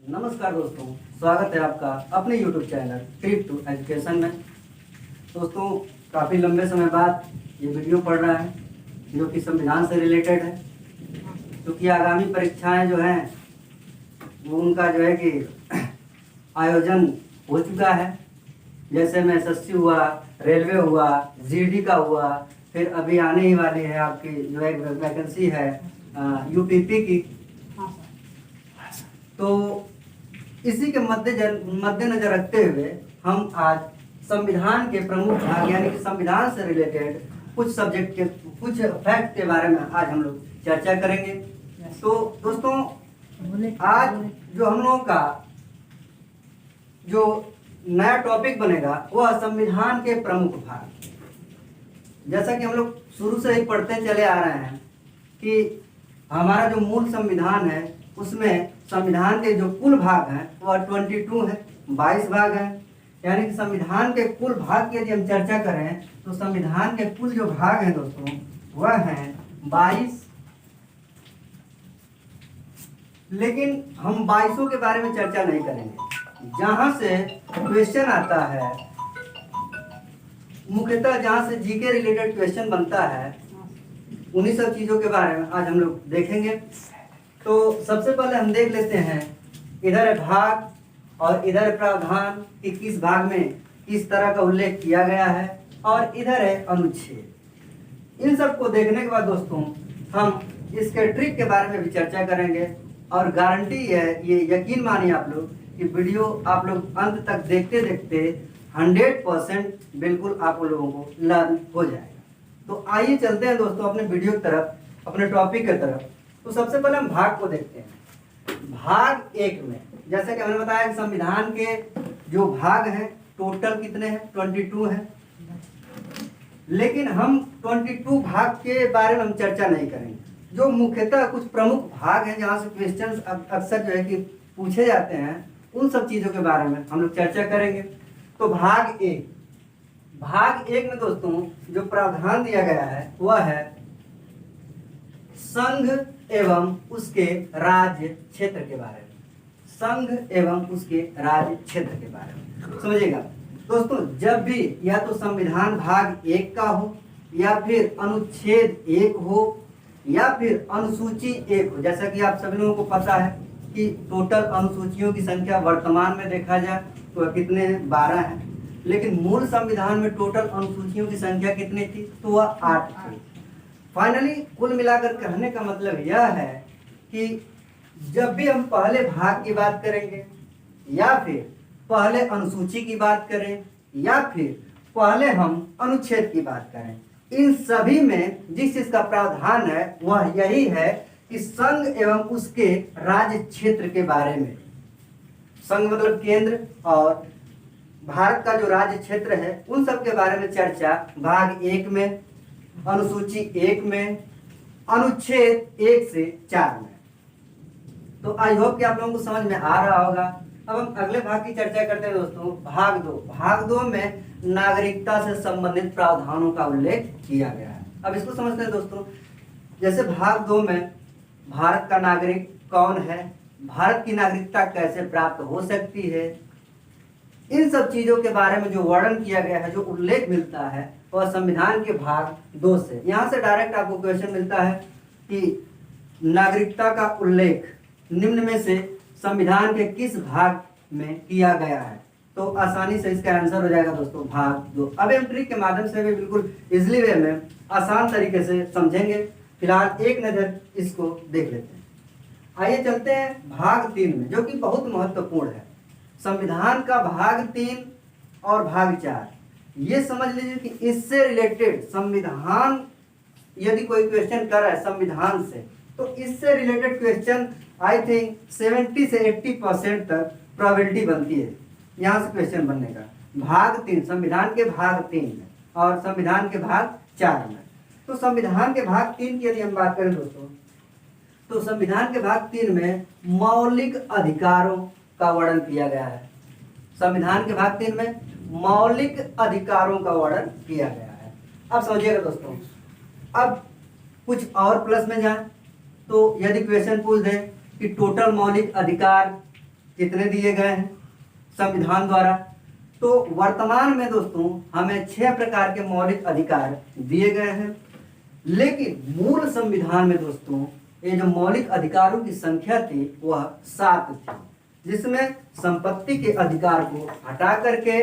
नमस्कार दोस्तों, स्वागत है आपका अपने YouTube channel trip to education में। दोस्तों, काफ़ी लंबे समय बाद ये वीडियो पढ़ रहा है जो कि संविधान से रिलेटेड है, क्योंकि आगामी परीक्षाएं जो हैं वो उनका जो है कि आयोजन हो चुका है। जैसे में एसएससी हुआ, रेलवे हुआ, जीडी का हुआ, फिर अभी आने ही वाली है आपकी जो एक वैकेंसी है यूपीपी की। तो इसी के मद्देनजर रखते हुए हम आज संविधान के प्रमुख भाग यानी कि संविधान से रिलेटेड कुछ सब्जेक्ट के कुछ फैक्ट के बारे में आज हम लोग चर्चा करेंगे। तो दोस्तों, आज जो हम लोगों का जो नया टॉपिक बनेगा वह संविधान के प्रमुख भाग। जैसा कि हम लोग शुरू से ही पढ़ते चले आ रहे हैं कि हमारा जो मूल संविधान है उसमें संविधान के जो कुल भाग हैं वह 22 है, 22 भाग हैं। यानी कि संविधान के कुल भाग की यदि हम चर्चा करें तो संविधान के कुल जो भाग हैं दोस्तों वह हैं 22। लेकिन हम 22 के बारे में चर्चा नहीं करेंगे। जहां से क्वेश्चन आता है, मुख्यतः जहां से जीके रिलेटेड क्वेश्चन बनता है, उन्हीं सब चीजों के बारे में आज हम लोग देखेंगे। तो सबसे पहले हम देख लेते हैं, इधर है भाग और इधर है प्रावधान कि किस भाग में किस तरह का उल्लेख किया गया है, और इधर है अनुच्छेद। इन सब को देखने के बाद दोस्तों हम इसके ट्रिक के बारे में भी चर्चा करेंगे। और गारंटी है, ये यकीन मानिए आप लोग कि वीडियो आप लोग अंत तक देखते देखते 100% बिल्कुल आप लोगों को लर्न हो जाएगा। तो आइए चलते हैं दोस्तों अपने वीडियो की तरफ, अपने टॉपिक की तरफ। तो सबसे पहले हम भाग को देखते हैं। भाग 1 में जैसा कि हमने बताया कि संविधान के जो भाग हैं टोटल कितने हैं, 22 हैं। लेकिन हम 22 भाग के बारे में हम चर्चा नहीं करेंगे। जो मुख्यतः कुछ प्रमुख भाग हैं जहां से क्वेश्चंस अक्सर जो है कि पूछे जाते हैं, उन सब चीजों के बारे में हम लोग चर्चा करेंगे। तो भाग 1 में दोस्तों जो प्रावधान दिया गया है वह है संघ एवं उसके राज्य क्षेत्र के बारे में। संघ एवं उसके राज्य क्षेत्र के बारे में समझिएगा दोस्तों। जब भी या तो संविधान भाग 1 का हो, या फिर अनुच्छेद 1 हो, या फिर अनुसूची 1 हो। जैसा कि आप सभी लोगों को पता है कि टोटल अनुसूचियों की संख्या वर्तमान में देखा जाए तो कितने हैं, 12 हैं। लेकिन मूल संविधान में टोटल अनुसूचियों की संख्या कितनी थी, तो वह 8 थी। फाइनली कुल मिलाकर कहने का मतलब यह है कि जब भी हम पहले भाग की बात करेंगे, या फिर पहले अनुसूची की बात करें, या फिर पहले हम अनुच्छेद की बात करें, इन सभी में जिस चीज का प्रावधान है वह यही है कि संघ एवं उसके राज्य क्षेत्र के बारे में। संघ मतलब केंद्र, और भारत का जो राज्य क्षेत्र है उन सब के बारे में चर्चा भाग 1 में, अनुसूची 1 में, अनुच्छेद 1 से 4 में। तो आई होप कि आप लोगों को समझ में आ रहा होगा। अब हम अगले भाग की चर्चा करते हैं दोस्तों, भाग 2। भाग 2 में नागरिकता से संबंधित प्रावधानों का उल्लेख किया गया है। अब इसको समझते हैं दोस्तों। जैसे भाग 2 में भारत का नागरिक कौन है, भारत की नागरिकता कैसे प्राप्त हो सकती है, इन सब चीजों के बारे में जो वर्णन किया गया है, जो उल्लेख मिलता है वह संविधान के भाग 2 से। यहाँ से डायरेक्ट आपको क्वेश्चन मिलता है कि नागरिकता का उल्लेख निम्न में से संविधान के किस भाग में किया गया है, तो आसानी से इसका आंसर हो जाएगा दोस्तों भाग 2। अब हम ट्रिक के माध्यम से भी बिल्कुल इजली वे में आसान तरीके से समझेंगे। फिलहाल एक नजर इसको देख लेते हैं। आइए चलते हैं भाग 3 में, जो कि बहुत महत्वपूर्ण है। संविधान का भाग 3 और भाग 4, ये समझ लीजिए कि इससे रिलेटेड संविधान यदि कोई क्वेश्चन कर रहा है संविधान से, तो इससे रिलेटेड क्वेश्चन आई थिंक 70 से 80% तक प्रोबेबिलिटी बनती है यहाँ से क्वेश्चन बनने का। भाग 3, संविधान के भाग 3 में और संविधान के भाग 4 में। तो संविधान के भाग 3 की यदि हम बात करें दोस्तों, तो संविधान के भाग 3 में मौलिक अधिकारों का वर्णन किया गया है। संविधान के भाग 3 में मौलिक अधिकारों का वर्णन किया गया है। अब समझिएगा दोस्तों, अब कुछ और प्लस में जाए तो यदि क्वेश्चन पूछ दे कि टोटल मौलिक अधिकार कितने दिए गए हैं संविधान द्वारा? तो वर्तमान में दोस्तों हमें 6 प्रकार के मौलिक अधिकार दिए गए हैं, लेकिन मूल संविधान में दोस्तों ये जो मौलिक अधिकारों की संख्या थी वह 7 थी, जिसमें संपत्ति के अधिकार को हटा करके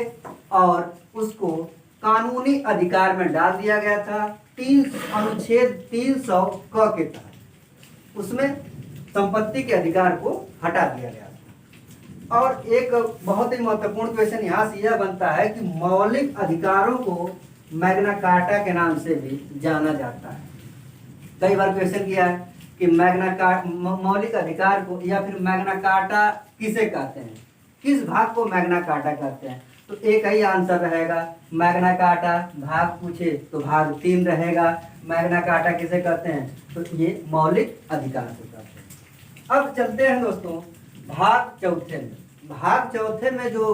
और उसको कानूनी अधिकार में डाल दिया गया था। अनुच्छेद 300 क के तहत उसमें संपत्ति के अधिकार को हटा दिया गया था। और एक बहुत ही महत्वपूर्ण क्वेश्चन यहाँ से यह बनता है कि मौलिक अधिकारों को मैग्ना कार्टा के नाम से भी जाना जाता है। कई बार क्वेश्चन किया है कि मौलिक अधिकार को या फिर मैग्ना कार्टा किसे कहते हैं, किस भाग को मैग्ना कार्टा कहते हैं? तो एक ही आंसर रहेगा मैग्ना कार्टा। भाग पूछे तो भाग 3 रहेगा। मैग्ना कार्टा किसे कहते हैं? तो ये मौलिक अधिकार को कहते हैं। अब चलते हैं दोस्तों भाग चौथे में। भाग चौथे में जो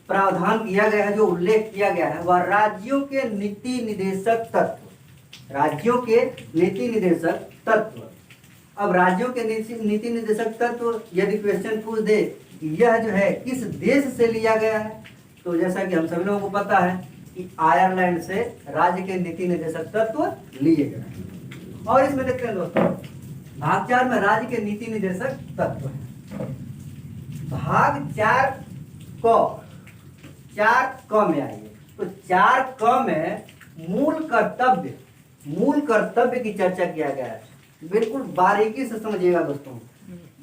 प्रावधान किया गया है, जो उल्लेख किया गया है, वह राज्यों के नीति निदेशक तत्व। राज्यों के नीति निदेशक तत्व। अब राज्यों के नीति निदेशक तत्व यदि क्वेश्चन पूछ दे यह जो है किस देश से लिया गया है, तो जैसा कि हम सभी लोगों को पता है कि आयरलैंड से राज्य के नीति निदेशक तत्व लिए गए हैं। और इसमें देखते हैं दोस्तों भाग 4 में राज्य के नीति निदेशक तत्व है। भाग 4 क में आइए, तो 4 क में मूल कर्तव्य की चर्चा किया गया है। बिल्कुल बारीकी से समझिएगा दोस्तों।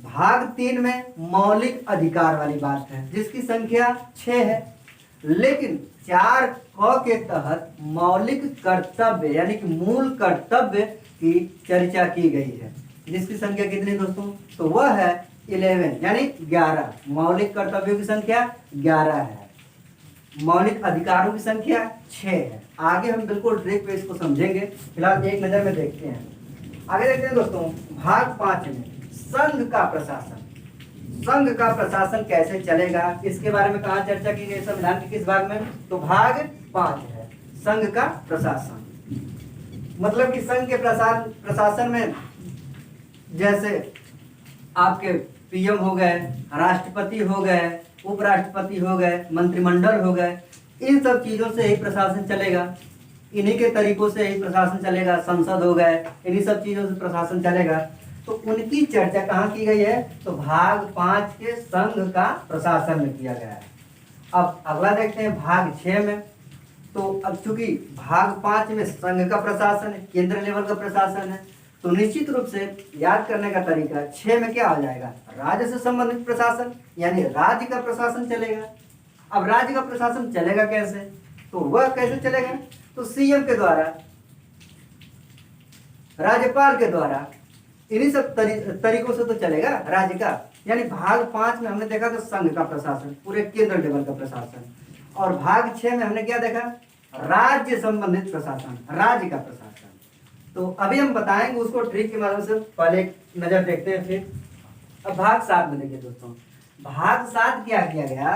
भाग 3 में मौलिक अधिकार वाली बात है जिसकी संख्या 6 है, लेकिन 4 क के तहत मौलिक कर्तव्य यानी कि मूल कर्तव्य की चर्चा की गई है जिसकी संख्या कितनी दोस्तों? तो वह है 11 यानी 11। मौलिक कर्तव्यों की संख्या 11 है, मौलिक अधिकारों की संख्या 6 है। आगे हम बिल्कुल ट्रिक पे इसको समझेंगे, फिलहाल एक नजर में देखते हैं। आगे देखते हैं दोस्तों भाग 5 में संघ का प्रशासन। संघ का प्रशासन कैसे चलेगा इसके बारे में कहाँ चर्चा की गई संविधान के किस भाग में? तो भाग 5 है संघ का प्रशासन। मतलब कि संघ के प्रशासन में जैसे आपके पीएम हो गए, राष्ट्रपति हो गए, उपराष्ट्रपति हो गए, मंत्रिमंडल हो गए, इन सब चीजों से ही प्रशासन चलेगा। इन्हीं के तरीकों से ही प्रशासन चलेगा। संसद हो गए, इन्हीं सब चीजों से प्रशासन चलेगा। तो उनकी चर्चा कहाँ की गई है? तो भाग 5 के संघ का प्रशासन में किया गया है। अब अगला देखते हैं भाग 6 में। तो अब चूंकि भाग 5 में संघ का प्रशासन है, केंद्र लेवल का प्रशासन है, तो निश्चित रूप से याद करने का तरीका 6 में क्या हो जाएगा? राज्य से संबंधित प्रशासन यानी राज्य का प्रशासन चलेगा। अब राज्य का प्रशासन चलेगा कैसे? तो वह कैसे चलेगा? तो सीएम के द्वारा, राज्यपाल के द्वारा, इन्हीं सब तरीकों से तो चलेगा राज्य का। यानी भाग 5 में हमने देखा था संघ का प्रशासन, पूरे केंद्र लेवल का प्रशासन, और भाग 6 में हमने क्या देखा? राज्य संबंधित प्रशासन, राज्य का प्रशासन। तो अभी हम बताएंगे उसको ट्रिक के माध्यम से, पहले एक नजर देखते हैं फिर। अब भाग 7 में देखिए दोस्तों, भाग 7 क्या किया गया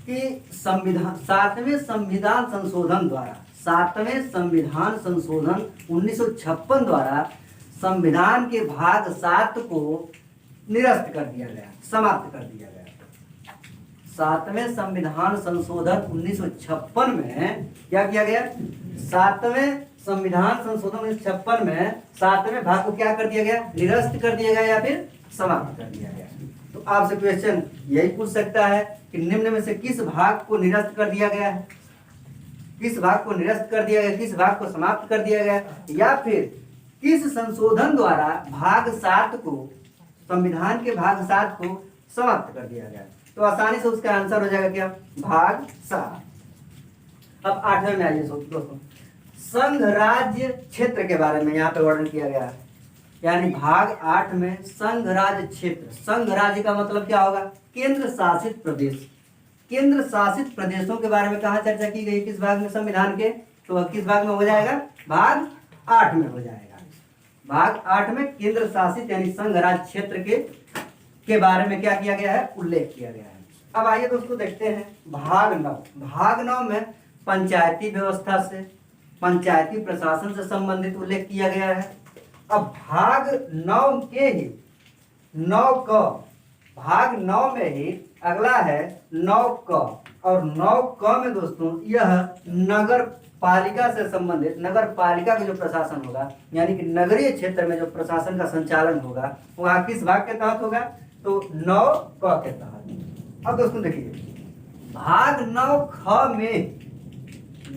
कि 7वें संविधान संशोधन द्वारा, 7वें संविधान संशोधन 1956 द्वारा संविधान के भाग 7 को निरस्त कर दिया गया, समाप्त कर दिया गया। 7वें संविधान संशोधन 1956 में क्या किया गया? 7वें संविधान संशोधन 1956 में 7वें भाग को क्या कर दिया गया? निरस्त कर दिया गया या फिर समाप्त कर दिया गया। तो आपसे क्वेश्चन यही पूछ सकता है कि निम्न में से किस भाग को निरस्त कर दिया गया है, किस भाग को निरस्त कर दिया गया, किस भाग को समाप्त कर दिया गया, या फिर किस संशोधन द्वारा भाग 7 को, संविधान के भाग 7 को समाप्त कर दिया गया। तो आसानी से उसका आंसर हो जाएगा क्या? भाग 7। अब 8वें में आइए दोस्तों, संघ राज्य क्षेत्र के बारे में यहाँ पे वर्णन किया गया है। यानी भाग 8 में संघ राज्य क्षेत्र। संघ राज्य का मतलब क्या होगा? केंद्र शासित प्रदेश। केंद्र शासित प्रदेशों के बारे में कहाँ चर्चा की गई? किस भाग में संविधान के? तो किस भाग में हो जाएगा? भाग 8 में हो जाएगा। भाग 8 में केंद्र शासित यानी संघ राज्य क्षेत्र के बारे में क्या किया गया है? उल्लेख किया गया है। अब आइए दोस्तों देखते हैं भाग 9। भाग 9 में पंचायती व्यवस्था से, पंचायती प्रशासन से संबंधित उल्लेख किया गया है। अब भाग 9 के ही भाग 9 में ही अगला है 9 क, और 9 क में दोस्तों यह नगर पालिका से संबंधित, नगर पालिका का जो प्रशासन होगा, यानी कि नगरीय क्षेत्र में जो प्रशासन का संचालन होगा वह किस भाग के तहत होगा, तो 9 क के तहत। अब दोस्तों देखिए भाग 9 ख में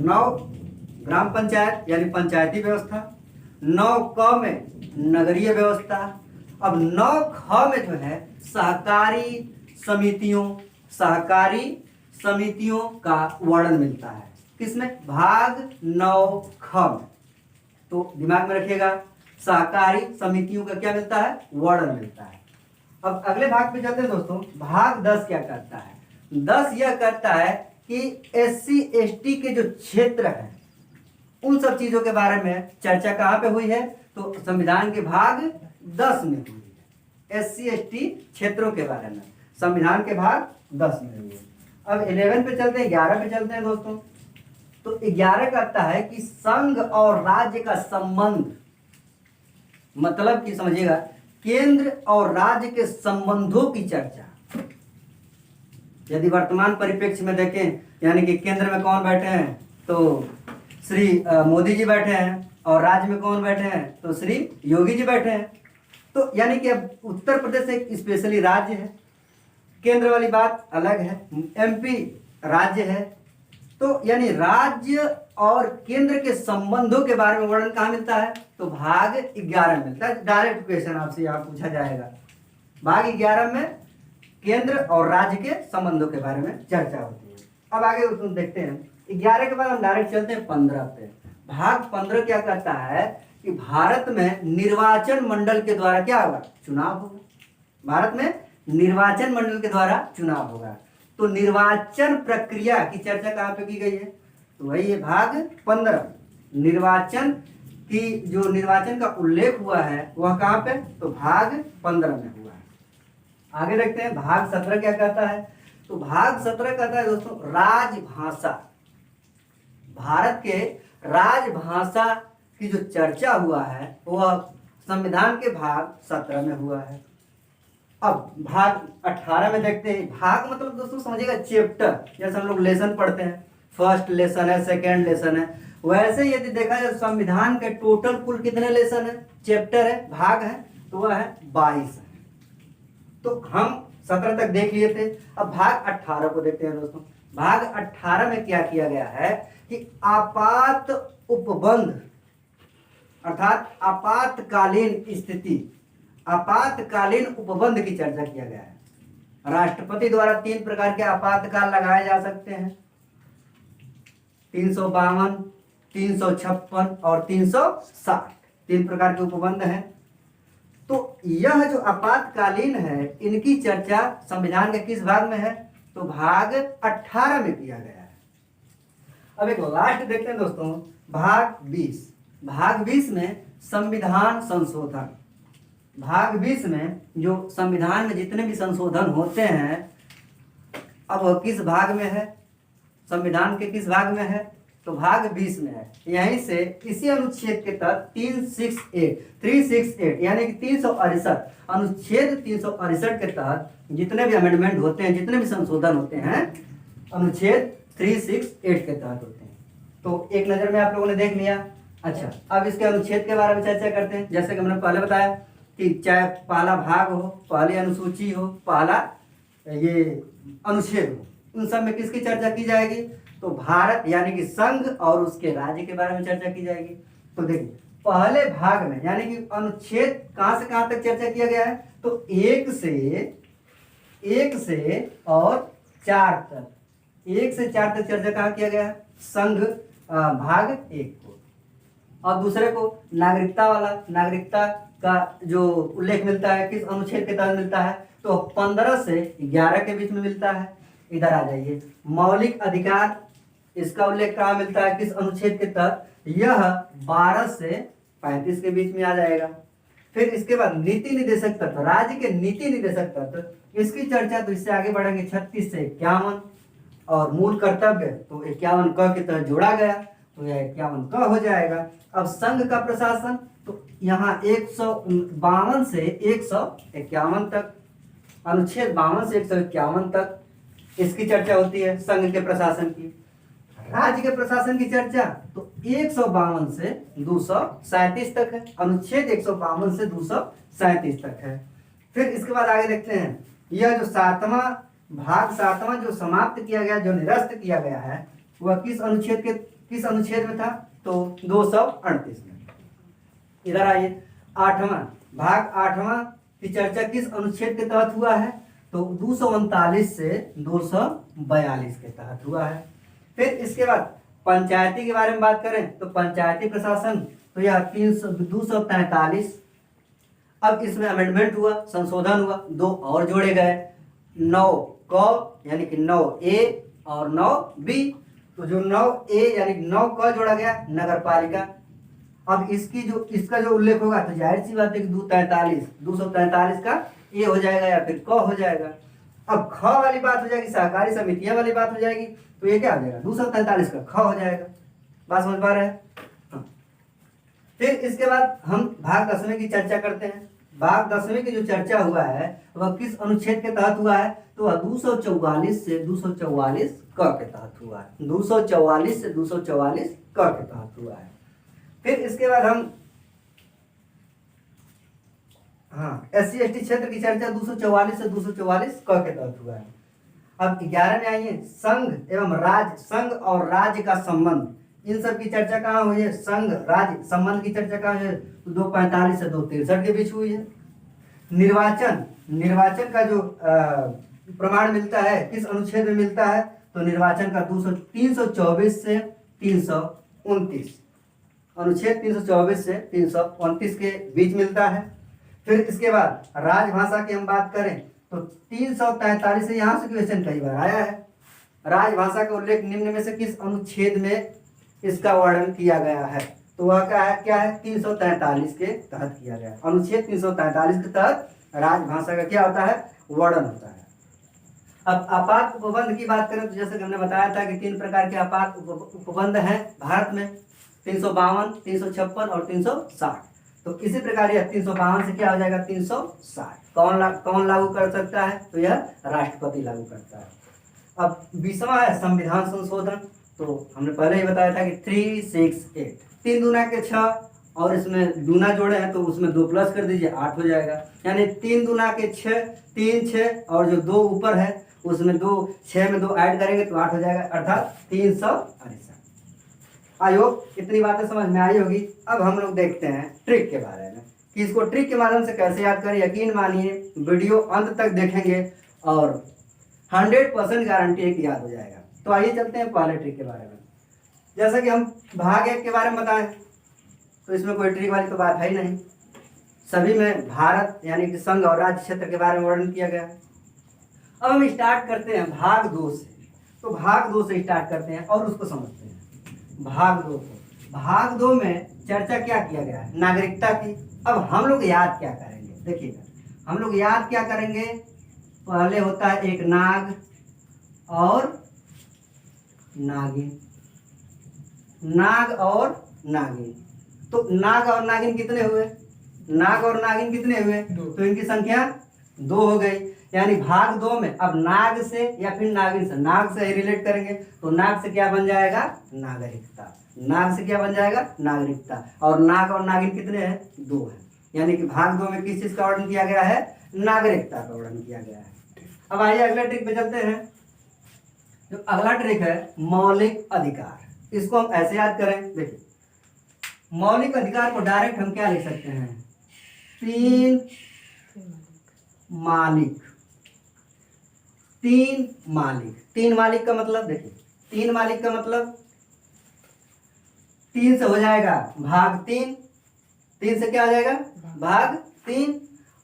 9 ग्राम पंचायत यानी पंचायती व्यवस्था, 9 क में नगरीय व्यवस्था। अब 9 ख में जो है सहकारी समितियों का वर्णन मिलता है, किसमें, भाग 9 ख में। तो दिमाग में रखिएगा सहकारी समितियों का क्या मिलता है, वर्णन मिलता है। अब अगले भाग पे चलते हैं दोस्तों। भाग 10 क्या करता है, 10 यह करता है कि SC ST के जो क्षेत्र हैं उन सब चीजों के बारे में चर्चा कहाँ पे हुई है, तो संविधान के भाग 10 में हुई है। SC ST क्षेत्रों के बारे में संविधान के भाग 10 में हुई है। अब 11 पे चलते हैं, 11 पे चलते हैं दोस्तों। तो 11 कहता है कि संघ और राज्य का संबंध, मतलब कि समझिएगा केंद्र और राज्य के संबंधों की चर्चा। यदि वर्तमान परिप्रेक्ष्य में देखें, यानी कि केंद्र में कौन बैठे हैं, तो श्री मोदी जी बैठे हैं, और राज्य में कौन बैठे हैं, तो श्री योगी जी बैठे हैं। तो यानी कि अब उत्तर प्रदेश एक स्पेशली राज्य है, केंद्र वाली बात अलग है, MP राज्य है। तो यानी राज्य और केंद्र के संबंधों के बारे में वर्णन कहाँ मिलता है, तो भाग 11 में मिलता है। डायरेक्ट क्वेश्चन आपसे यहाँ पूछा जाएगा। भाग 11 में केंद्र और राज्य के संबंधों के बारे में चर्चा होती है। अब आगे उसको देखते हैं। 11 के बाद हम डायरेक्ट चलते हैं 15 पे। भाग 15 क्या कहता है कि भारत में निर्वाचन मंडल के द्वारा क्या होगा, चुनाव होगा। भारत में निर्वाचन मंडल के द्वारा चुनाव होगा। तो निर्वाचन प्रक्रिया की चर्चा कहाँ पे की गई है, तो वही है भाग 15। निर्वाचन की जो निर्वाचन का उल्लेख हुआ है वह कहाँ पे, तो भाग 15 में हुआ है। आगे देखते हैं भाग 17 क्या कहता है। तो भाग 17 कहता है दोस्तों राजभाषा। भारत के राजभाषा की जो चर्चा हुआ है वह संविधान के भाग 17 में हुआ है। अब भाग 18 में देखते हैं। भाग मतलब दोस्तों समझिएगा चैप्टर, जैसे हम लोग लेसन पढ़ते हैं, फर्स्ट लेसन है, सेकेंड लेसन है, वैसे यदि देखा जाए संविधान के टोटल कुल कितने लेसन है, चैप्टर है, भाग है, तो वह है 22 है। तो हम 17 तक देख लिए थे। अब भाग 18 को देखते हैं दोस्तों। भाग 18 में क्या किया गया है कि आपात उपबंध अर्थात आपातकालीन स्थिति, आपातकालीन उपबंध की चर्चा किया गया है। राष्ट्रपति द्वारा 3 प्रकार के आपातकाल लगाए जा सकते हैं, 352, 356 और 360, 3 प्रकार के उपबंध हैं। तो यह जो आपातकालीन है इनकी चर्चा संविधान के किस भाग में है, तो भाग 18 में किया गया है। अब एक लास्ट देखते हैं दोस्तों, भाग 20। भाग 20 में संविधान संशोधन। भाग 20 में जो संविधान में जितने भी संशोधन होते हैं, अब वह किस भाग में है, संविधान के किस भाग में है, तो भाग 20 में है। यहीं से इसी अनुच्छेद के तहत 368 यानी कि 368 अनुच्छेद 368 के तहत जितने भी अमेंडमेंट होते हैं, जितने भी संशोधन होते हैं, अनुच्छेद 368 के तहत होते हैं। तो एक नजर में आप लोगों ने देख लिया। अच्छा, अब इसके अनुच्छेद के बारे में चर्चा करते हैं। जैसे कि मैंने पहले बताया कि चाहे पहला भाग हो, पहली अनुसूची हो, पहला ये अनुच्छेद हो, उन सब में किसकी चर्चा की जाएगी, तो भारत यानी कि संघ और उसके राज्य के बारे में चर्चा की जाएगी। तो देखिए पहले भाग में यानी कि अनुच्छेद कहां से कहां तक चर्चा किया गया है, तो 1 से और 4 तक, 1 से 4 तक चर्चा कहां किया गया है, संघ भाग 1 को। और दूसरे को नागरिकता वाला, नागरिकता का जो उल्लेख मिलता है किस अनुच्छेद के तहत मिलता है, तो 15 से 11 के बीच में मिलता है। इधर आ जाइए, मौलिक अधिकार, इसका उल्लेख कहाँ मिलता है, किस अनुच्छेद के तहत, यह 12 से 35 के बीच में आ जाएगा। फिर इसके बाद नीति निर्देशक तत्व, राज्य के नीति निर्देशक तत्व, इसकी चर्चा तो इससे आगे बढ़ेंगे 36 से 51। और मूल कर्तव्य तो 51 क के तहत जोड़ा गया, तो यह 51 क हो जाएगा। अब संघ का प्रशासन, तो यहाँ 152 से 151 तक। अनुच्छेद 52 से 151 तक इसकी चर्चा होती है संघ के प्रशासन की। राज्य के प्रशासन की चर्चा तो 152 से 237 तक है, अनुच्छेद 152 से 237 तक है। फिर इसके बाद आगे देखते हैं, यह जो सातवां जो समाप्त किया गया, जो निरस्त किया गया है, वह किस अनुच्छेद में था? तो 238 में। इधर आइए, भाग आठवां की चर्चा किस अनुच्छेद के तहत हुआ है? तो 239 से 242 के तहत हुआ है। फिर इसके बाद पंचायती के बारे में बात करें तो पंचायती प्रशासन तो यह 243। अब इसमें अमेंडमेंट हुआ, संशोधन हुआ, 2 और जोड़े गए, 9 क यानी कि 9A और 9B। तो जो 9A यानी 9 क जोड़ा गया नगर पालिका। अब इसका जो उल्लेख होगा तो जाहिर सी बात है कि 243 का ए हो जाएगा या फिर क हो जाएगा। अब ख वाली बात हो जाएगी, सहकारी समितियां वाली बात हो जाएगी, तो ये क्या हो जाएगा? 243 का ख हो जाएगा। बात समझ पा रहे हैं? हाँ। फिर इसके बाद हम भाग 10वें की चर्चा करते हैं। भाग 10वें की जो चर्चा हुआ है वह किस अनुच्छेद के तहत हुआ है? तो वह 244 से 244 क के तहत हुआ है। 244 से 244 क के तहत हुआ है। फिर इसके बाद हम SC/ST क्षेत्र की चर्चा 244 से 244 क के तहत हुआ है। अब 11 में आइए, संघ और राज्य का संबंध, इन सब की चर्चा कहाँ हुई है? संघ राज्य संबंध की चर्चा कहाँ है? तो 245 से 263 के बीच हुई है। निर्वाचन का जो प्रमाण मिलता है किस अनुच्छेद में मिलता है? तो निर्वाचन का 324 से 329, अनुच्छेद 324 से 329 के बीच मिलता है। फिर इसके बाद राजभाषा की हम बात करें तो 343 से यहाँ से क्वेश्चन कई बार आया है। राजभाषा का उल्लेख निम्न में से किस अनुच्छेद में इसका वर्णन किया गया है? तो वह क्या है? 343 के तहत किया गया है। अनुच्छेद 343 के तहत राजभाषा का क्या होता है? वर्णन होता है। अब आपात उपबंध की बात करें तो जैसे कि हमने बताया था कि 3 प्रकार के आपात उपबंध हैं भारत में, 352, 356 और 360। तो इसी प्रकार यह 352 से क्या हो जाएगा? 360। कौन लागू कर सकता है? तो यह राष्ट्रपति लागू करता है। अब 20वां है संविधान संशोधन। तो हमने पहले ही बताया था कि 368, 3 दूना के 6 और इसमें दूना जोड़े हैं तो उसमें 2 प्लस कर दीजिए, 8 हो जाएगा। यानी 3 दूना के 6, 3 6 और जो 2 ऊपर है उसमें 2, 6 में 2 ऐड करेंगे तो 8 हो जाएगा, अर्थात 368। आयोग इतनी बातें समझ में आई होगी। अब हम लोग देखते हैं ट्रिक के बारे में कि इसको ट्रिक के माध्यम से कैसे याद करें। यकीन मानिए वीडियो अंत तक देखेंगे और 100% गारंटी है कि याद हो जाएगा। तो आइए चलते हैं पहले ट्रिक के बारे में। जैसा कि हम भाग 1 के बारे में बताएं तो इसमें कोई ट्रिक वाली तो बात है ही नहीं, सभी में भारत यानी कि संघ और राज्य क्षेत्र के बारे में वर्णन किया गया है। अब हम स्टार्ट करते हैं भाग 2 से। तो भाग 2 से स्टार्ट करते हैं और उसको समझते हैं। भाग 2 में चर्चा क्या किया गया है? नागरिकता की। अब हम लोग याद क्या करेंगे? देखिएगा, हम लोग याद क्या करेंगे? पहले होता है एक नाग और नागिन, नाग और नागिन। तो नाग और नागिन कितने हुए? नाग और नागिन कितने हुए? तो इनकी संख्या 2 हो गई। यानी भाग 2 में अब नाग से या फिर नागिन से, नाग से रिलेट करेंगे तो नाग से क्या बन जाएगा? नागरिकता। नाग से क्या बन जाएगा? नागरिकता। और नाग और नागिन कितने हैं? 2 हैं। यानी कि भाग 2 में किस चीज का वर्णन किया गया है? नागरिकता का वर्णन किया गया है। अब आइए अगला ट्रिक पे चलते हैं। जो अगला ट्रिक है मौलिक अधिकार, इसको हम ऐसे याद करें। देखिए, मौलिक अधिकार को डायरेक्ट हम क्या लिख सकते हैं? 3 मालिक। 3 मालिक का मतलब देखिए, 3 मालिक का मतलब 3 से हो जाएगा भाग 3, 3 से क्या हो जाएगा? भाग 3।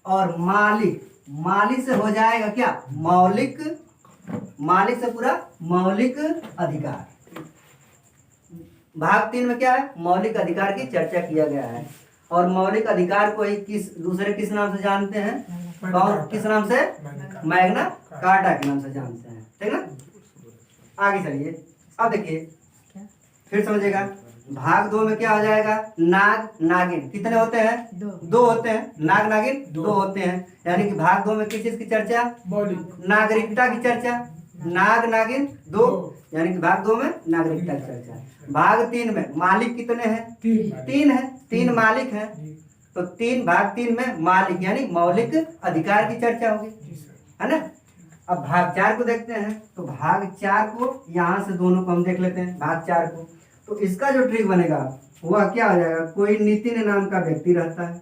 और मालिक से हो जाएगा क्या? मौलिक। मालिक से पूरा मौलिक अधिकार। भाग 3 में क्या है? मौलिक अधिकार की चर्चा किया गया है। और मौलिक अधिकार को ही किस नाम से जानते हैं? किस नाम से? मैग्ना कार्टा के नाम से जानते हैं, ठीक ना? आगे चलिए। अब देखिए फिर समझिएगा, भाग 2 में क्या हो जाएगा, नाग नागिन। कितने होते हैं, दो होते हैं, नाग नागिन दो होते हैं। यानी कि भाग 2 में किस चीज की चर्चा, नागरिकता की चर्चा, नाग नागिन दो, यानी कि भाग 2 में नागरिकता की चर्चा। भाग 3 में मालिक कितने हैं, तीन है, तीन मालिक हैं, तो भाग 3 में मालिक यानी मौलिक अधिकार की चर्चा होगी, है ना। अब भाग 4 को देखते हैं, तो भाग 4 को यहाँ से दोनों को हम देख लेते हैं। भाग 4 को, तो इसका जो ट्रिक बनेगा वह क्या हो जाएगा, कोई नितिन नाम का व्यक्ति रहता है,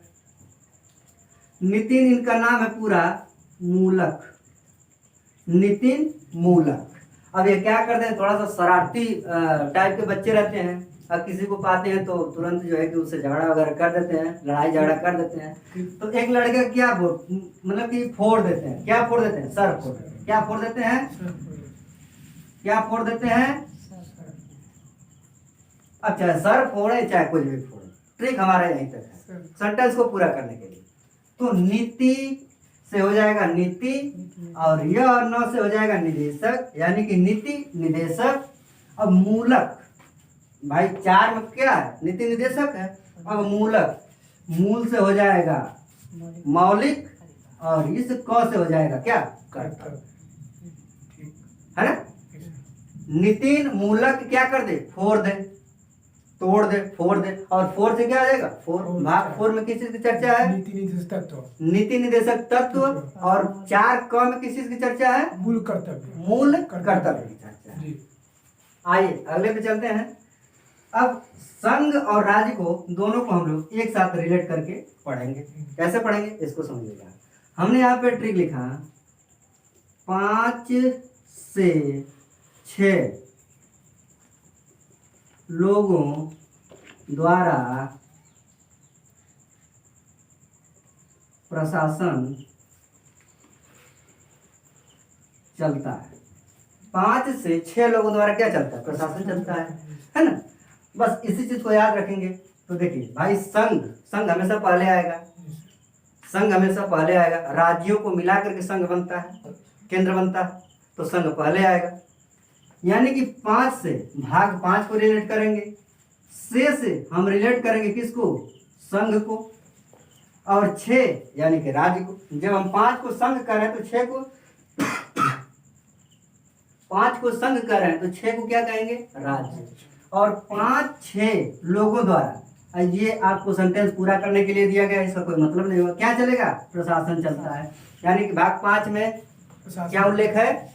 नितिन इनका नाम है पूरा मूलक, नितिन मूलक। अब ये क्या करते हैं, थोड़ा सा शरारती टाइप के बच्चे रहते हैं, अब किसी को पाते हैं तो तुरंत जो है कि उससे झगड़ा वगैरह कर देते हैं, लड़ाई झगड़ा कर देते हैं। तो एक लड़के क्या मतलब कि फोड़ देते हैं, क्या फोड़ देते हैं, सर फोड़ देते हैं। क्या फोड़ देते हैं, क्या फोड़ देते हैं, अब चाहे सर फोड़े चाहे कुछ भी फोड़े, ट्रिक हमारा यहीं तक है सेंटेंस को पूरा करने के लिए। तो नीति से हो जाएगा नीति, और यह और न से हो जाएगा निदेशक, यानी कि नीति निदेशक। अब मूलक, भाई 4 में क्या है, नीति निदेशक है। अब मूलक, मूल से हो जाएगा मौलिक, और इस क से हो जाएगा क्या, कर्तव्य, है ना। नितिन मूलक क्या कर दे, फोड़ दे, तोड़ दे, फोड़ दे, और फोर से क्या आ जाएगा, फोर। भाग 4 में किस चीज की चर्चा है, नीति निदेशक तत्व, और 4 क में किस चीज की चर्चा है, मूल कर्तव्य, मूल कर्तव्य की चर्चा है। आइए अगले पे चलते हैं। अब संघ और राज्य को दोनों को हम लोग एक साथ रिलेट करके पढ़ेंगे। कैसे पढ़ेंगे इसको समझिएगा। हमने यहाँ पे ट्रिक लिखा 5 से 6 लोगों द्वारा प्रशासन चलता है। 5 से 6 लोगों द्वारा क्या चलता है, प्रशासन चलता है ना। बस इसी चीज को याद रखेंगे। तो देखिए भाई, संघ हमेशा पहले आएगा, संघ हमेशा पहले आएगा। राज्यों को मिला करके संघ बनता है, केंद्र बनता है, तो संघ पहले आएगा। यानी कि 5 से भाग 5 को रिलेट करेंगे, से हम रिलेट करेंगे किसको, संघ को, और 6 यानी कि राज्य को। जब हम 5 को संघ कर रहे हैं तो 6 को 5 को संघ कर रहे हैं तो 6 को क्या कहेंगे, राज्य। और 5-6 लोगों द्वारा, ये आपको सेंटेंस पूरा करने के लिए दिया गया है, इसका कोई मतलब नहीं होगा। क्या चलेगा, प्रशासन चलता है। यानी कि भाग 5 में क्या उल्लेख है,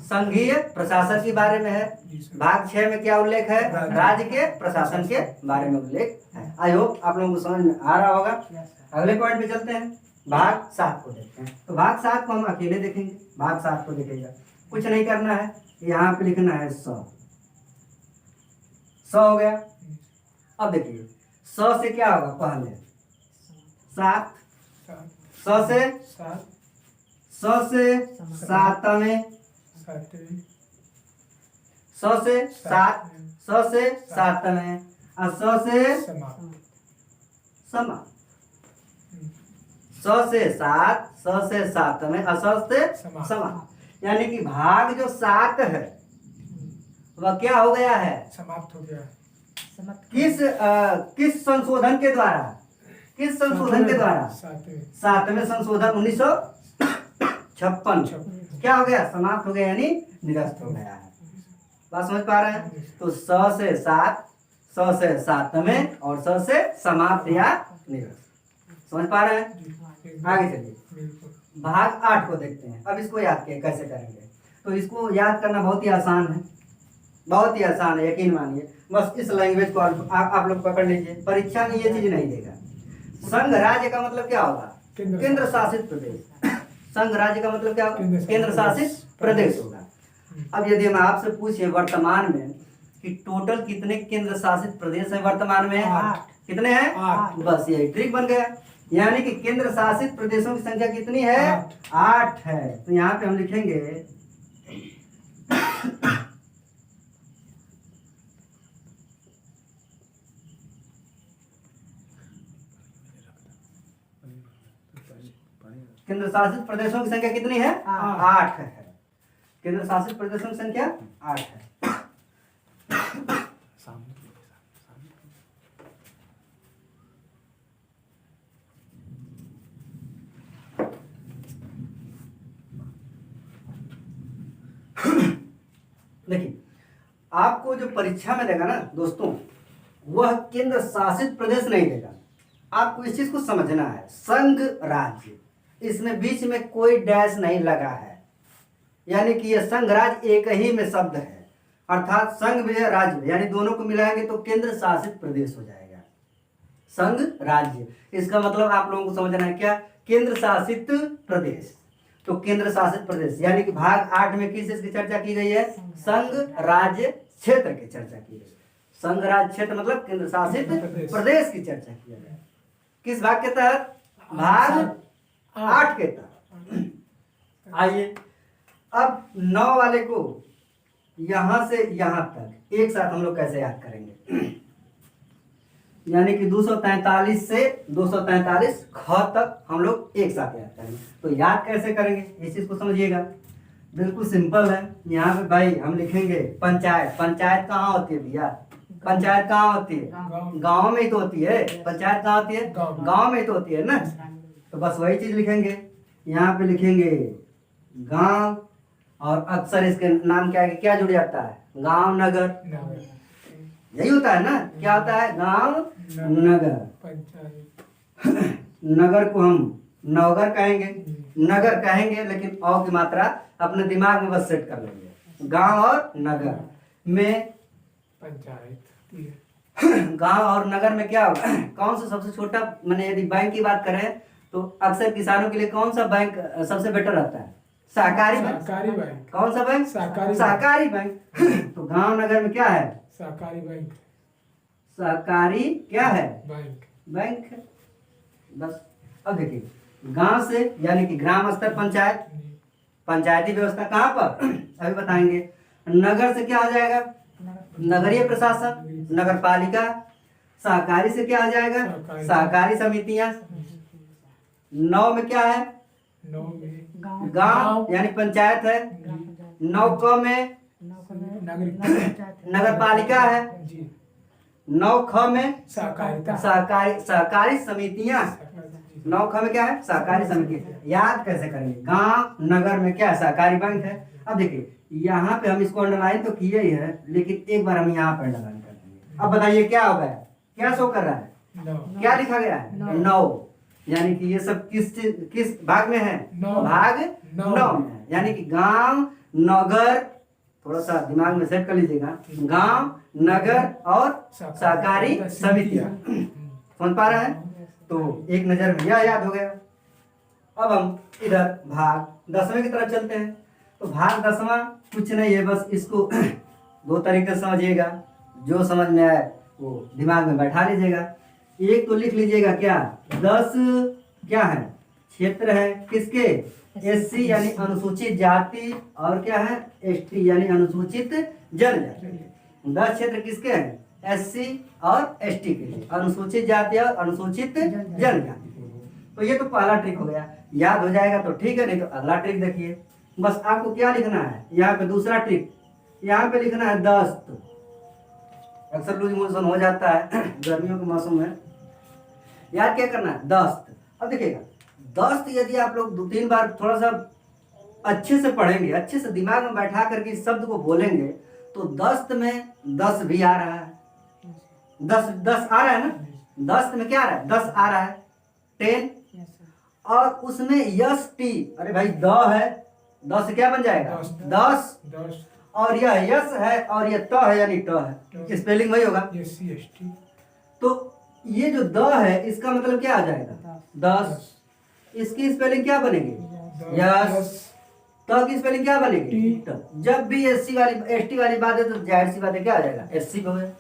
संघीय प्रशासन के बारे में है। भाग 6 में क्या उल्लेख है, राज्य के प्रशासन के बारे में उल्लेख है। आई होप आप लोगों को समझ में आ रहा होगा। अगले पॉइंट पे चलते हैं, भाग 7 को देखते हैं। तो भाग 7 को हम अकेले देखेंगे। भाग 7 को देखेगा, कुछ नहीं करना है, यहाँ पे लिखना है 100 हो गया। अब देखिए 100 से क्या होगा, पहले 7, 100 से 7 में 100 से 7, 100 से 7 में, और 100 से समा, 100 से 7, 100 से 7 में, और 100 से समा। यानी कि भाग जो 7 है वह क्या हो गया है, समाप्त हो गया। किस संशोधन के द्वारा, किस संशोधन के द्वारा, 7वें संशोधन 1956 क्या हो गया, समाप्त हो गया, यानी निरस्त हो गया है। बात समझ पा रहे हैं। तो 100 से 7, 100 से 7 में, और 100 से समाप्त या निरस्त। समझ पा रहे हैं। आगे चलिए, भाग 8 को देखते हैं। अब इसको याद कैसे करेंगे, तो इसको याद करना बहुत ही आसान है, बहुत ही आसान है, यकीन मानिए। बस इस लैंग्वेज को आप लोग पकड़ लीजिए, परीक्षा में ये चीज नहीं देगा। संघ राज्य का मतलब क्या होगा, केंद्र शासित प्रदेश। संघ राज्य का मतलब क्या होगा, केंद्र शासित प्रदेश होगा। अब यदि हम आपसे पूछे वर्तमान में कि टोटल कितने केंद्र शासित प्रदेश है वर्तमान में, 8। कितने हैं, 8। बस ये ट्रिक बन गया। यानी कि केंद्र शासित प्रदेशों की संख्या कितनी है, 8 है। तो यहाँ पे हम लिखेंगे केंद्र शासित प्रदेशों की संख्या कितनी है, 8 है। केंद्र शासित प्रदेशों की संख्या 8 है। आपको जो परीक्षा में देगा ना दोस्तों, वह केंद्र शासित प्रदेश नहीं देगा। आपको इस चीज को समझना है, संघ राज्य, इसमें बीच में कोई डैश नहीं लगा है, यानी कि यह संघ राज्य एक ही में शब्द है, अर्थात संघ भी है राज्य भी, यानी दोनों को मिलाएंगे तो केंद्र शासित प्रदेश हो जाएगा। संघ राज्य, इसका मतलब आप लोगों को समझना है क्या, केंद्र शासित प्रदेश। तो केंद्र शासित प्रदेश यानी कि भाग 8 में किस चीज की चर्चा की गई है, संघ राज्य क्षेत्र की चर्चा की गई। संघ राज्य क्षेत्र मतलब केंद्र शासित प्रदेश की चर्चा की गई। किस भाग के तहत, भाग 8 के तहत। आइए अब 9 वाले को यहां से यहां तक एक साथ हम लोग कैसे याद करेंगे, यानी कि 243 से 243 ख तक हम लोग एक साथ याद करेंगे। तो याद कैसे करेंगे इस चीज को समझिएगा, बिल्कुल सिंपल है। यहाँ पे भाई हम लिखेंगे पंचायत। पंचायत कहाँ होती है भैया, पंचायत कहाँ होती है, गांव में ही तो होती है। पंचायत कहाँ होती है, गांव में ही तो होती है ना। तो बस वही चीज लिखेंगे, यहाँ पे लिखेंगे गांव, और अक्सर इसके नाम क्या है, क्या जुड़ जाता है, गांव नगर, यही होता है ना। क्या होता है, गांव नगर। नगर को हम नौगर कहेंगे, नगर कहेंगे, लेकिन औ की मात्रा अपने दिमाग में बस सेट कर लेंगे। गांव और नगर में पंचायत, गांव और नगर में क्या होगा, कौन सा सबसे छोटा, मैंने यदि बैंक की बात करें तो अक्सर किसानों के लिए कौन सा बैंक सबसे बेटर रहता है, सहकारी बैंक। कौन सा बैंक, सहकारी बैंक। तो गांव नगर में क्या है, सहकारी बैंक। सहकारी क्या है, बैंक है। बस अब देखिए, गांव से यानी कि ग्राम स्तर पंचायत, पंचायती व्यवस्था कहाँ पर अभी बताएंगे। नगर से क्या हो जाएगा, नगरीय प्रशासन, नगर पालिका। सहकारी से क्या हो जाएगा, सहकारी समितियां। 9 में क्या है, गांव यानी पंचायत है। 9 क में नगर पालिका है। 9 ख में सहकारी समितियां। 9 ख में क्या है, सहकारी समिति। याद कैसे करेंगे, गांव नगर में क्या है, सहकारी बैंक है। अब देखिए यहाँ पे हम इसको अंडरलाइन तो किए ही है, लेकिन एक बार हम यहाँ पे अंडरलाइन कर देंगे। अब बताइए क्या हो गया, क्या शो कर रहा है, क्या लिखा गया है, 9। यानी कि ये सब किस भाग में है, भाग 9 में है। यानी कि गांव नगर, थोड़ा सा दिमाग में सेट कर लीजिएगा, गांव नगर और सहकारी समितियां। समझ पा रहे हैं। तो एक नजर में यह याद हो गया। अब हम इधर भाग 10वें की तरफ चलते हैं। तो भाग 10वां कुछ नहीं है, बस इसको 2 तरीके से समझिएगा, जो समझ में आए वो दिमाग में बैठा लीजिएगा। एक तो लिख लीजिएगा क्या, 10 क्या है, क्षेत्र है किसके, एससी यानी अनुसूचित जाति, और क्या है, एसटी यानी अनुसूचित जनजाति। 10 क्षेत्र किसके हैं, एससी और एसटी के लिए, अनुसूचित जाति और अनुसूचित जनजाति। तो ये तो पहला ट्रिक हो गया, याद हो जाएगा तो ठीक है, नहीं तो अगला ट्रिक देखिए। बस आपको क्या लिखना है, यहाँ पे दूसरा ट्रिक, यहाँ पे लिखना है दस्त। अक्सर लूज मोशन हो जाता है गर्मियों के मौसम में, याद क्या करना है, दस्त। अब देखिएगा, दस्त यदि आप लोग 2-3 बार थोड़ा सा अच्छे से पढ़ेंगे, अच्छे से दिमाग में बैठा करके इस शब्द को बोलेंगे, तो दस्त में 10 भी आ रहा है, 10 आ रहा है ना, दस्त में क्या आ रहा है, 10 आ रहा है, 10, और उसमें यस टी, अरे भाई द है, 10 से क्या बन जाएगा, 10, और यह यस है और यह त है यानी ट है, स्पेलिंग वही होगा। तो ये जो द है इसका मतलब क्या आ जाएगा, 10। इसकी स्पेलिंग क्या बनेगी, यस। त की स्पेलिंग क्या बनेगी, ट। जब भी एससी वाली एसटी वाली बात है तो जाहिर सी बात है क्या आ जाएगा, एससी हो गया।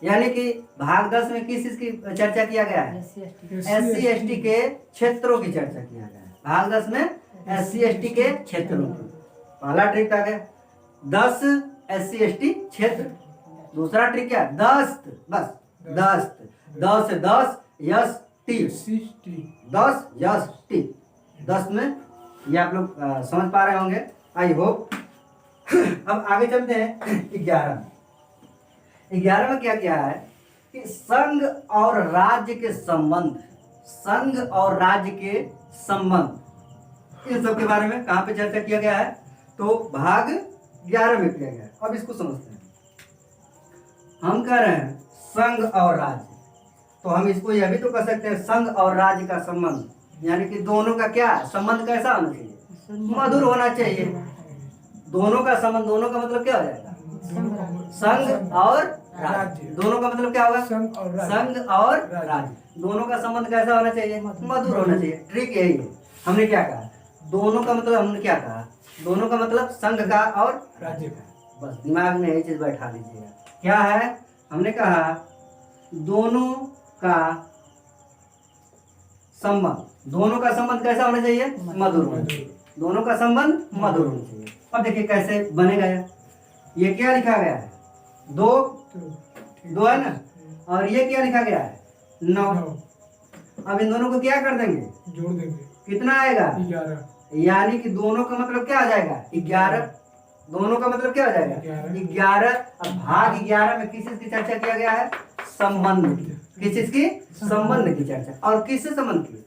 यानी कि भाग 10 में किस चीज की चर्चा किया गया है, एससी एसटी के क्षेत्रों की चर्चा किया गया है। भाग 10 में एससी एसटी के क्षेत्रों की, पहला ट्रिक आ गया 10 एससी एसटी क्षेत्र। दूसरा ट्रिक क्या, दस्त, बस दस्त, 10 से 10 यस टी, 10 यस टी, 10 में ये आप लोग समझ पा रहे होंगे, आई होप। अब आगे चलते हैं 11 में क्या क्या है कि संघ और राज्य के संबंध, संघ और राज्य के संबंध, इन सब के बारे में कहां पे चर्चा किया गया है, तो भाग 11 में किया गया है। अब इसको समझते हैं। हम कह रहे हैं संघ और राज्य, तो हम इसको यह भी तो कह सकते हैं संघ और राज्य का संबंध, यानी कि दोनों का क्या संबंध कैसा होना चाहिए, मधुर होना चाहिए। दोनों का संबंध, दोनों का मतलब क्या हो जाएगा, संघ और राज्य। दोनों का मतलब क्या होगा, संघ और राज्य। दोनों का संबंध कैसा होना चाहिए, मधुर होना चाहिए। ट्रिक यही है। हमने क्या कहा, दोनों का मतलब हमने क्या कहा, दोनों का मतलब संघ का और राज्य का। बस दिमाग में यही चीज बैठा लीजिएगा। क्या है, हमने कहा दोनों का संबंध, दोनों का संबंध कैसा होना चाहिए, मधुर होना चाहिए। दोनों का संबंध मधुर होना चाहिए। अब देखिए कैसे बनेगा ये क्या लिखा गया है, दो, दो है ना, और ये क्या लिखा गया है, 9। अब इन दोनों को क्या कर देंगे, जोड़ देंगे, कितना आएगा, 11। यानी कि दोनों का मतलब क्या आ जाएगा, 11। दोनों का मतलब क्या हो जाएगा, 11। अब भाग 11 में किस चीज की चर्चा किया गया है, संबंध की। किस चीज की, संबंध की चर्चा। और किससे संबंध की,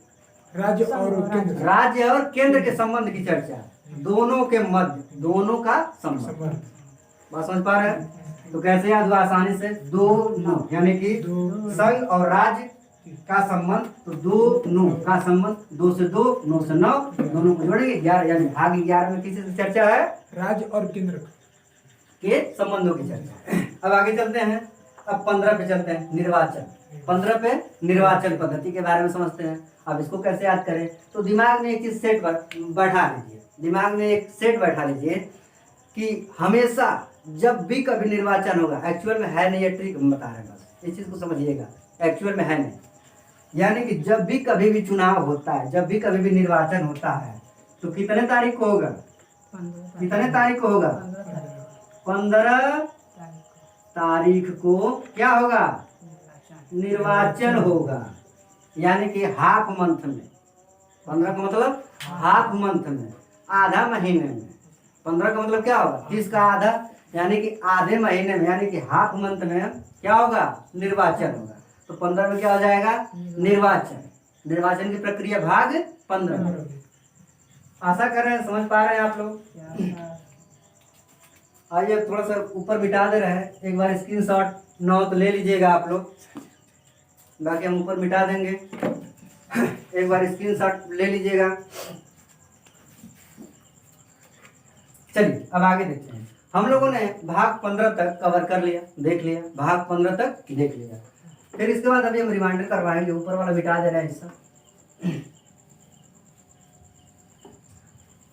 राज्य और केंद्र, राज्य और केंद्र के संबंध की चर्चा, दोनों के मध्य, दोनों का संबंध। बात समझ पा रहे हैं। तो कैसे याद हुआ आसानी से, 2 9, यानी कि संघ और राज्य का संबंध, तो 2 9 का संबंध, 2 से 2, 9 से 9, दोनों को जोड़ेंगे 11, यानी भाग 11 में किसी से चर्चा है, राज्य और केंद्र के संबंधों की चर्चा। अब आगे चलते हैं, अब 15 पे चलते हैं, निर्वाचन। 15 पे निर्वाचन पद्धति के बारे में समझते हैं। अब इसको कैसे याद करें, तो दिमाग में एक चीज सेट बैठा लीजिए, दिमाग में एक सेट बैठा लीजिए कि हमेशा जब भी कभी निर्वाचन होगा, एक्चुअल में है नहीं, ये ट्रिक हम बता रहे हैं, बस इस चीज को समझिएगा, एक्चुअल में है नहीं। यानी कि जब भी कभी भी चुनाव होता है, जब भी कभी भी निर्वाचन होता है, तो कितने तारीख को होगा, कितने तारीख को होगा, 15 तारीख को क्या होगा, निर्वाचन होगा। यानी कि हाफ मंथ में, 15 का मतलब हाफ मंथ में, आधा महीने में। 15 का मतलब क्या होगा, किसका आधा, यानी कि आधे महीने में, यानी कि हाफ मंथ में क्या होगा, निर्वाचन होगा। तो 15 में क्या हो जाएगा, निर्वाचन। निर्वाचन की प्रक्रिया भाग 15 में। आशा कर रहे हैं समझ पा रहे हैं आप लोग। आइए थोड़ा सा ऊपर मिटा दे रहे हैं, एक बार स्क्रीनशॉट 9 तो ले लीजिएगा आप लोग, बाकी हम ऊपर मिटा देंगे। एक बार स्क्रीनशॉट ले लीजिएगा। चलिए अब आगे देखते हैं। हम लोगों ने भाग 15 तक कवर कर लिया, देख लिया, भाग 15 तक देख लिया। फिर इसके बाद अभी हम रिमाइंडर करवाएंगे, ऊपर वाला मिटा दे रहे हैं हिस्सा।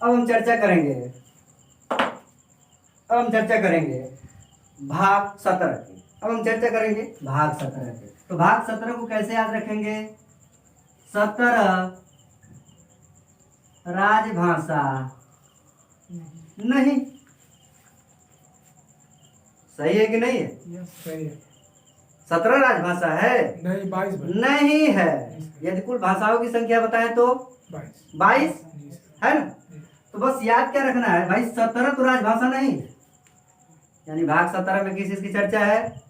अब हम चर्चा करेंगे, अब हम चर्चा करेंगे भाग 17 की। अब हम चर्चा करेंगे भाग 17 की। तो भाग 17 को कैसे याद रखेंगे, 17 राजभाषा नहीं, सही है कि नहीं है, सही है, 17 राजभाषा है नहीं 22 नहीं है। यदि कुल भाषाओं की संख्या बताएं तो 22 है ना। तो बस याद क्या रखना है भाई, 17 तो राजभाषा नहीं है, यानी भाग 17 में किस चीज की चर्चा है,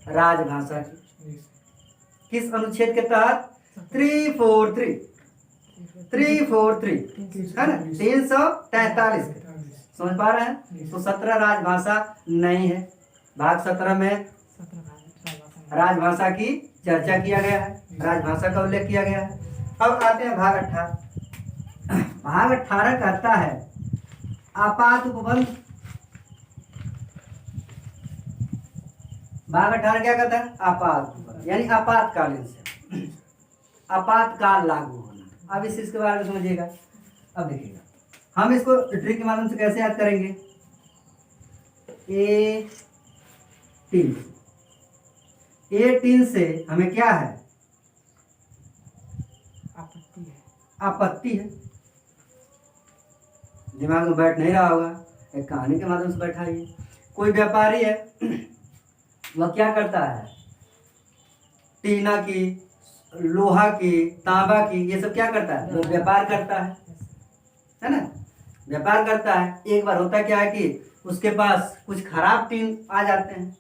राजभाषा की। किस अनुच्छेद के तहत, 343 है ना, 343। समझ पा रहे हैं। तो 17 राजभाषा नहीं है, भाग 17 में राजभाषा की चर्चा किया गया है, राजभाषा का उल्लेख किया गया है। अब आते हैं भाग 18। भाग 18 कहता है आपात उपबंध। भाग 18 क्या कहता है, आपात उपबंध, यानी आपातकालीन से आपातकाल लागू होना। अब इस चीज के बारे में समझिएगा। अब देखिएगा हम इसको ट्रिक के माध्यम से कैसे याद करेंगे, A3 से हमें क्या है, आपत्ति है। दिमाग में बैठ नहीं रहा होगा, एक कहानी के माध्यम से बैठाइए। कोई व्यापारी है, वह क्या करता है, टीना की, लोहा की, तांबा की, ये सब क्या करता है, वो व्यापार करता है ना, व्यापार करता है। एक बार होता क्या है कि उसके पास कुछ खराब टीन आ जाते हैं,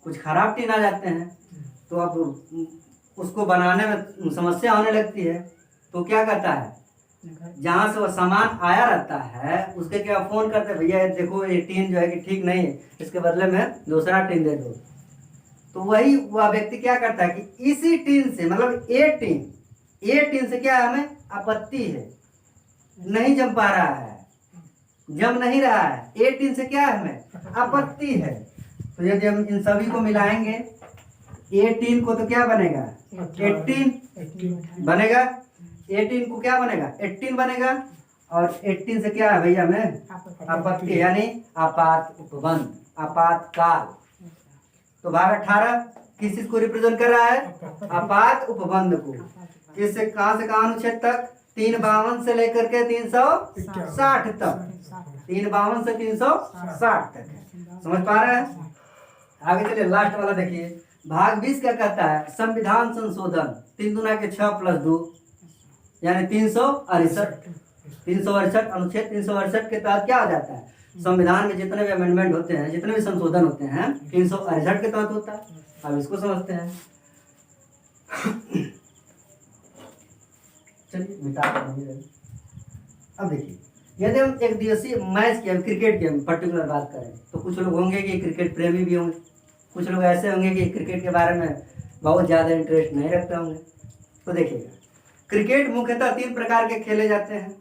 कुछ खराब टीन आ जाते हैं, तो अब उसको बनाने में समस्या होने लगती है। तो क्या करता है, जहाँ से वो सामान आया रहता है उसके क्या फोन करते हैं, भैया ये देखो ये टीन जो है कि ठीक नहीं है, इसके बदले में दूसरा टीन दे दो। तो वही वह व्यक्ति क्या करता है कि इसी टीन से, मतलब ए टीन से क्या है, हमें आपत्ति है, नहीं जम पा रहा है, जम नहीं रहा है, ए टीन से क्या है, हमें आपत्ति है। तो यदि हम इन सभी को मिलाएंगे 18 को तो क्या बनेगा, 18 बनेगा, 18 को क्या बनेगा, 18 बनेगा। और 18 से क्या है भैया हमें आपत्ति, यानी आपात उपबंध, आपातकाल। तो भाग 18 किस चीज को रिप्रेजेंट कर रहा है, आपात उपबंध को। किससे कहां से कहां अनुच्छेद तक, 352 से लेकर के 360 तक, 352 से 360 तक है। समझ पा रहे हैं। आगे चलिए लास्ट वाला देखिए, भाग 20 क्या कहता है, संविधान संशोधन 3 दूना के 6 + 2 यानी 368। 368 अनुच्छेद 368 के तहत क्या हो जाता है, संविधान में जितने भी अमेंडमेंट होते हैं, जितने भी संशोधन होते हैं 368 के तहत होता है। अब इसको समझते हैं। चलिए मिटा देंगे। अब देखिए, यदि हम एक दिवसीय मैच की, क्रिकेट की पर्टिकुलर बात करें, तो कुछ लोग होंगे कि क्रिकेट प्रेमी भी होंगे, कुछ लोग ऐसे होंगे कि क्रिकेट के बारे में बहुत ज़्यादा इंटरेस्ट नहीं रखते होंगे। तो देखिएगा, क्रिकेट मुख्यतः 3 प्रकार के खेले जाते हैं।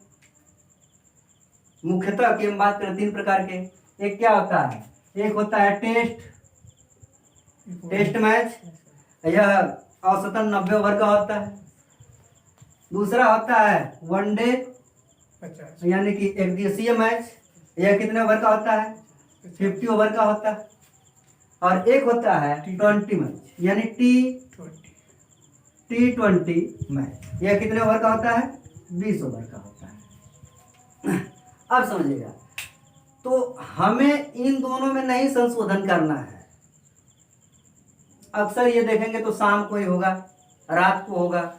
मुख्यतः की हम बात करें 3 प्रकार के, एक क्या होता है, एक होता है टेस्ट मैच, यह औसतन 90 ओवर का होता है। दूसरा होता है वनडे यानी कि एक दिवसीय मैच, यह कितने ओवर का होता है, 50 ओवर का होता है। और एक होता है T20 मैच यानी T20 मैच, यह कितने ओवर का होता है, 20 ओवर का होता है। अब समझिएगा, तो हमें इन दोनों में नहीं संशोधन करना है। अक्सर ये देखेंगे तो शाम को ही होगा, रात को होगा,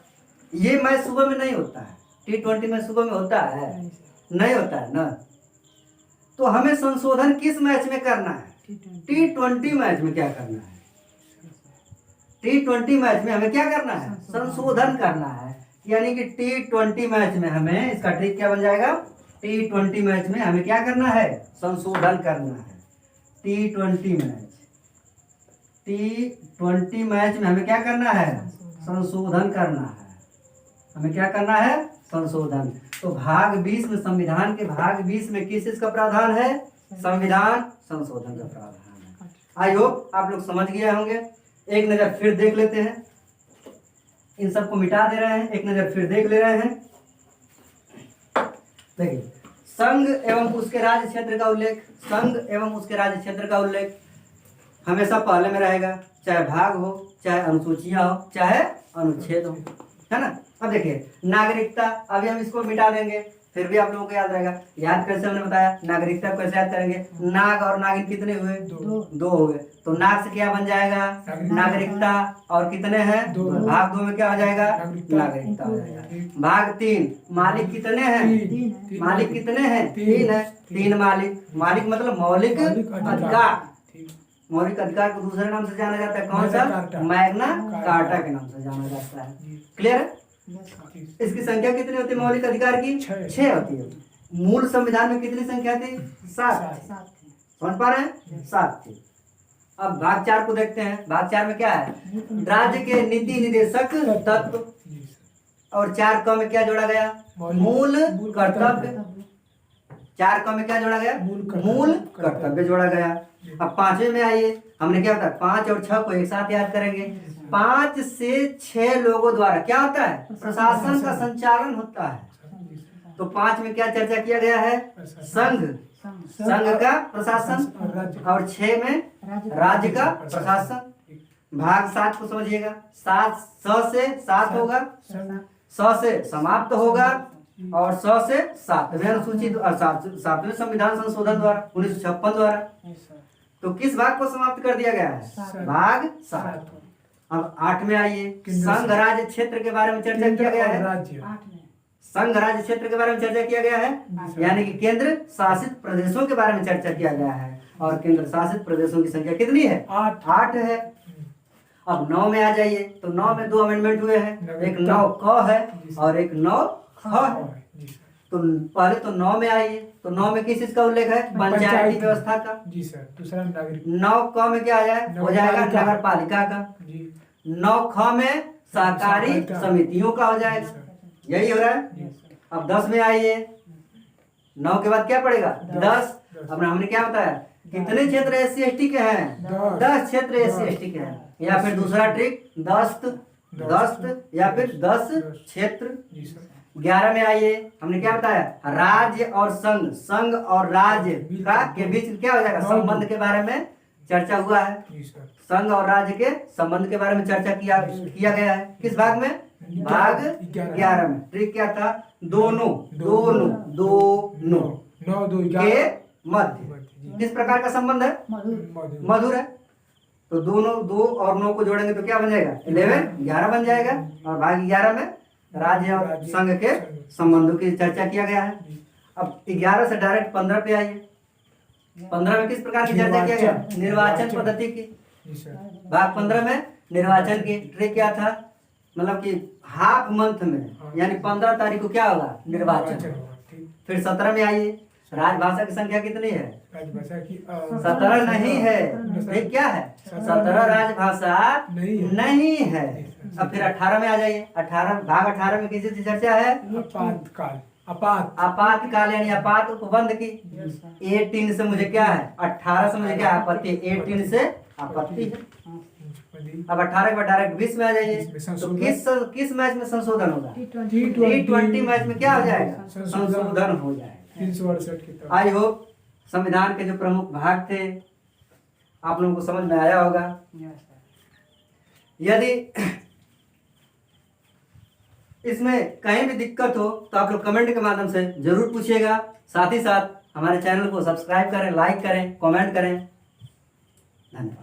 ये मैच सुबह में नहीं होता है। T20 में सुबह में होता है, नहीं होता है ना। तो हमें संशोधन किस मैच में करना है, T20 मैच में क्या करना है, T20 मैच में हमें क्या करना है, संशोधन करना है। यानी कि T20 मैच में हमें, इसका ट्रिक क्या बन जाएगा, T20 मैच में हमें क्या करना है, संशोधन करना है। T20 मैच में हमें क्या करना है, संशोधन करना है। हमें क्या करना है, संशोधन। तो भाग 20 में, संविधान के भाग 20 में किस चीज का प्रावधान है, संविधान संशोधन का प्रावधान है। आई होप आप लोग समझ गए होंगे। एक नजर फिर देख लेते हैं, इन सबको मिटा दे रहे हैं, एक नजर फिर देख ले रहे हैं। देखिए, संघ एवं उसके राज्य क्षेत्र का उल्लेख, संघ एवं उसके राज्य क्षेत्र का उल्लेख हमेशा पहले में रहेगा, चाहे भाग हो, चाहे अनुसूचियां हो, चाहे अनुच्छेद हो, है ना। अब देखिए नागरिकता, अभी हम इसको मिटा देंगे, फिर भी आप लोगों को याद रहेगा। याद कैसे हमने बताया, नागरिकता कैसे याद करेंगे, नाग और नागिन कितने हुए, 2 हुए। तो नाग से क्या बन जाएगा, नागरिकता, और कितने हैं, भाग 2 में क्या हो जाएगा, नागरिकता हो जाएगा। भाग 3 मालिक कितने हैं, मालिक कितने हैं, 3 है, 3 मालिक। मालिक मतलब मौलिक अधिकार, मौलिक अधिकार को दूसरे नाम से जाना जाता है, कौन सा, मैग्ना कार्टा के नाम से जाना जाता है। क्लियर है। इसकी संख्या कितनी होती है, मौलिक अधिकार की 6 होती है। मूल संविधान में कितनी संख्या थी, 7। समझ पा रहे हैं, 7 थी। अब भाग 4 को देखते हैं। भाग 4 में क्या है, राज्य के नीति निदेशक तत्व, और 4 क में क्या जोड़ा गया, मूल कर्तव्य। 4 क में क्या जोड़ा गया, मूल कर्तव्य जोड़ा गया। अब 5वें में आइए, हमने क्या बताया, 5 और 6 को एक साथ याद करेंगे। 5 से 6 लोगों द्वारा क्या होता है, प्रशासन का संचालन होता है। तो 5 में क्या चर्चा किया गया है, संघ, संघ का प्रशासन, और 6 में राज्य का प्रशासन। भाग 7 को समझिएगा, 7 स से 7 होगा, स से समाप्त होगा, और 100 से 7वें अनुसूची 7वें संविधान संशोधन द्वारा 1956 द्वारा। तो किस भाग को समाप्त कर दिया गया है, भाग 7। अब 8 में आइए, संघ राज्य क्षेत्र के बारे में चर्चा किया गया है। संघ राज्य क्षेत्र के बारे में चर्चा किया गया है, यानी कि केंद्र शासित प्रदेशों के बारे में चर्चा किया गया है। और केंद्र शासित प्रदेशों की संख्या कितनी है, 8 है। अब 9 में आ जाइए, तो 9 में 2 अमेंडमेंट हुए हैं, एक 9 क है और एक 9 हाँ। है। जी सर। तो पहले तो 9 में आइए, तो 9 में किस चीज का उल्लेख है? पंचायती व्यवस्था का। जी सर। दूसरा नागरिक। 9 क में क्या आ जाए? हो जाएगा नगरपालिका। नगर पालिका का। जी 9 ख में सहकारी सहकारिता। समितियों का हो जी जाएगा। सर। यही हो रहा है। जी अब 10 में आइए, 9 के बाद क्या पड़ेगा? 10। 10। अब हमने क्या बताया? कितने क्षेत्र SC/ST के हैं? 10 क्षेत्र SC/ST के हैं। या फिर दूसरा ट्रिक 10 या फिर 10 क्षेत्र। जी सर। 11 में आइए, हमने क्या बताया? राज्य और संघ, संघ और राज्य का के बीच क्या हो जाएगा? संबंध के बारे में चर्चा हुआ है। जी सर। संघ और राज्य के संबंध के बारे में चर्चा किया गया है। किस भाग में? भाग 11 में। ट्रिक क्या था? दोनों दोनों दोनों 9 2 के 11 मध्य जी। किस प्रकार का संबंध है? मधुर। मधुर है। तो दोनों 2 और 9 को जोड़ेंगे तो क्या बन जाएगा? 11 बन जाएगा। और भाग 11 में राज्य और संघ के संबंधों की चर्चा किया गया है। अब 11 से डायरेक्ट 15 पे आइए। 15 में किस प्रकार की चर्चा किया गया? निर्वाचन पद्धति की। जी सर। भाग 15 में निर्वाचन की ट्रिक क्या था? मतलब कि हाफ मंथ में यानी 15 तारीख को क्या होगा? निर्वाचन। ठीक। फिर 17 में आइए, राजभाषा की संख्या कितनी है? राजभाषा की 17 नहीं है। ये क्या है? 17 राजभाषा नहीं है। अब फिर 18 में आ जाइए। 18 भाग 18 में किसी से चर्चा है? आपातकाल। आपातकाल यानी आपात उपबंध की। 18 से मुझे क्या है? 18 से मुझे क्या आपत्ति? 18 से आपत्ति है। अब 18 के बाद डायरेक्ट 20 में आ जाइए। तो किस मैच में संशोधन होगा? T20 मैच में क्या हो जाएगा? संशोधन हो जाएगा। 368 की तरफ। आई होप संविधान के जो प्रमुख भाग थे आप लोगों को समझ में आया होगा। यदि इसमें कहीं भी दिक्कत हो तो आप लोग कमेंट के माध्यम से जरूर पूछिएगा। साथ ही साथ हमारे चैनल को सब्सक्राइब करें, लाइक करें, कमेंट करें। धन्यवाद।